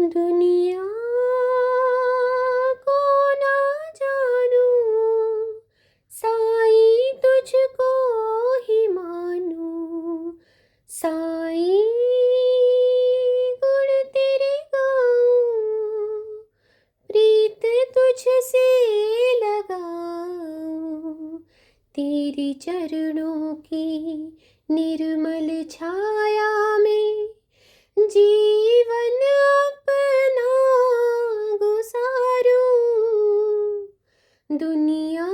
दुनिया को ना जानूं, साईं तुझको ही मानूं। साईं गुण तेरे गाऊं, प्रीत तुझसे लगाऊं। तेरी चरणों की निर्मल छाया में जीवन अपना गुजारूं। दुनिया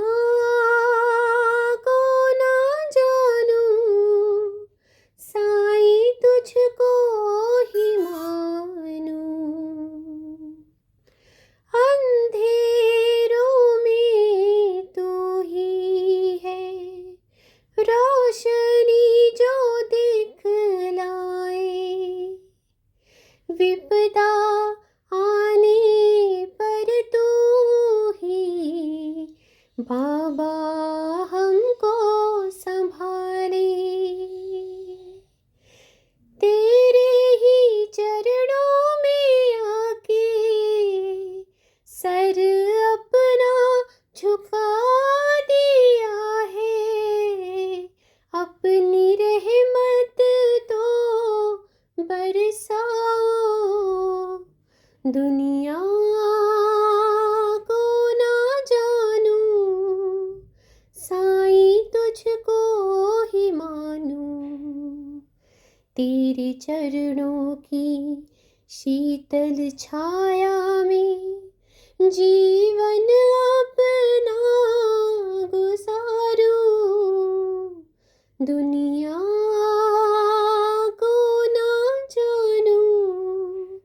को ना जानूं, साईं तुझको ही मानूं। अंधेरों में तू ही है रोशनी जो दिखलाए। विपदा आने पर तू ही बाबा हमको संभाले। तेरे ही चरणों में आके सर अपना झुका दिया है। अपनी रहमत तो बरसाओ। दुनिया को ना जानूं, साईं तुझको ही मानूं। तेरे चरणों की शीतल छाया में जीवन अपना गुजारूं। दुनिया को ना जानूं,